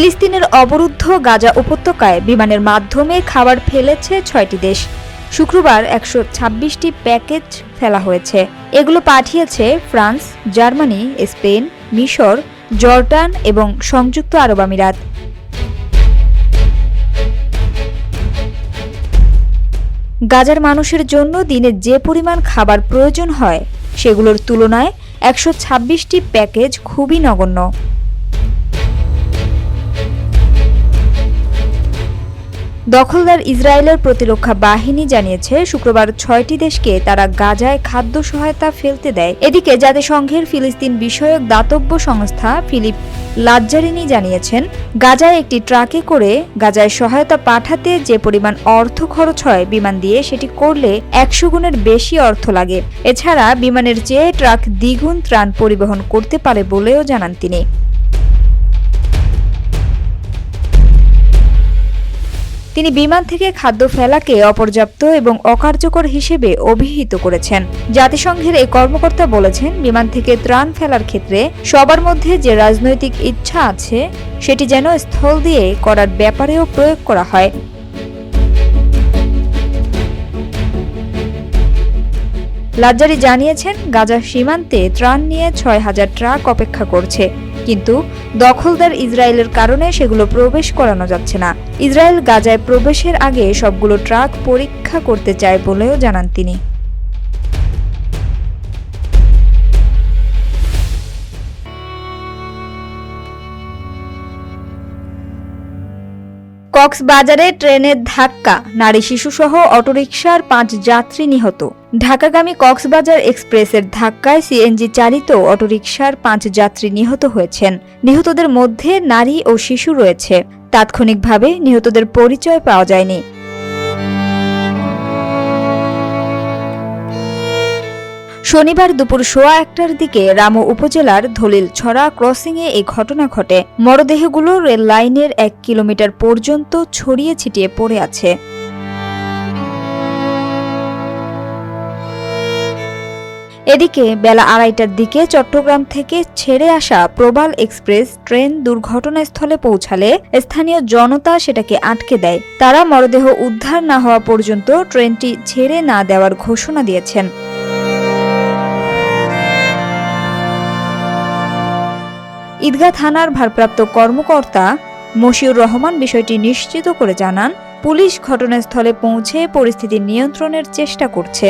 ফিলিস্তিনের অবরুদ্ধ গাজা উপত্যকায় বিমানের মাধ্যমে খাবার ফেলেছে ৬টি দেশ। শুক্রবার ১২৬টি প্যাকেজ ফেলা হয়েছে। এগুলো পাঠিয়েছে ফ্রান্স, জার্মানি, স্পেন, মিশর, জর্ডান এবং সংযুক্ত আরব আমিরাত। গাজার মানুষের জন্য দিনে যে পরিমাণ খাবার প্রয়োজন হয় সেগুলোর তুলনায় ১২৬টি প্যাকেজ খুবই নগণ্য। দখলদার ইসরায়েলের প্রতিরক্ষা বাহিনী জানিয়েছে শুক্রবার ৬টি দেশকে তারা গাজায় খাদ্য সহায়তা ফেলতে দেয়। এদিকে জাতিসংঘের ফিলিস্তিন বিষয়ক দাতব্য সংস্থা ফিলিপ লাজ্জারিনি জানিয়েছেন, গাজায় একটি ট্রাকে করে গাজায় সহায়তা পাঠাতে যে পরিমাণ অর্থ খরচ হয় বিমান দিয়ে, সেটি করলে ১০০ গুণের বেশি অর্থ লাগে। এছাড়া বিমানের চেয়ে ট্রাক দ্বিগুণ ত্রাণ পরিবহন করতে পারে বলেও জানান তিনি। তিনি বিমান থেকে খাদ্য ফেলাকে অপর্যাপ্ত এবং অকার্যকর হিসেবে অভিহিত করেছেন। জাতিসংঘের এই কর্মকর্তা বলেছেন, বিমান থেকে ত্রাণ ফেলার ক্ষেত্রে সবার মধ্যে যে রাজনৈতিক ইচ্ছা আছে সেটি যেন স্থল দিয়ে করার ব্যাপারেও প্রয়োগ করা হয়। লাজ্জারি জানিয়েছেন, গাজা সীমান্তে ত্রাণ নিয়ে ৬,০০০ ট্রাক অপেক্ষা করছে, কিন্তু দখলদার ইসরায়েলের কারণে সেগুলো প্রবেশ করানো যাচ্ছে না। ইসরায়েল গাজায় প্রবেশের আগে সবগুলো ট্রাক পরীক্ষা করতে চায় বলেও জানান তিনি। কক্সবাজারে ট্রেনের ধাক্কা, নারী শিশুসহ অটোরিকশার ৫ যাত্রী নিহত। ঢাকাগামী কক্সবাজার এক্সপ্রেসের ধাক্কায় সিএনজি চালিত অটোরিকশার ৫ যাত্রী নিহত হয়েছেন। নিহতদের মধ্যে নারী ও শিশু রয়েছে। তাৎক্ষণিকভাবে নিহতদের পরিচয় পাওয়া যায়নি। শনিবার দুপুর ১:১টার দিকে রামু উপজেলার ধলিলছড়া ক্রসিংয়ে এই ঘটনা ঘটে। মরদেহগুলো রেল লাইনের ১ কিলোমিটার পর্যন্ত ছড়িয়ে ছিটিয়ে পড়ে আছে। এদিকে বেলা ২:৩০টার দিকে চট্টগ্রাম থেকে ছেড়ে আসা প্রবাল এক্সপ্রেস ট্রেন দুর্ঘটনাস্থলে পৌঁছালে স্থানীয় জনতা সেটাকে আটকে দেয়। তারা মরদেহ উদ্ধার না হওয়া পর্যন্ত ট্রেনটি ছেড়ে না দেওয়ার ঘোষণা দিয়েছেন। ঈদগাঁ থানার ভারপ্রাপ্ত কর্মকর্তা মশিউর রহমান বিষয়টি নিশ্চিত করে জানান, পুলিশ ঘটনাস্থলে পৌঁছে পরিস্থিতি নিয়ন্ত্রণের চেষ্টা করছে।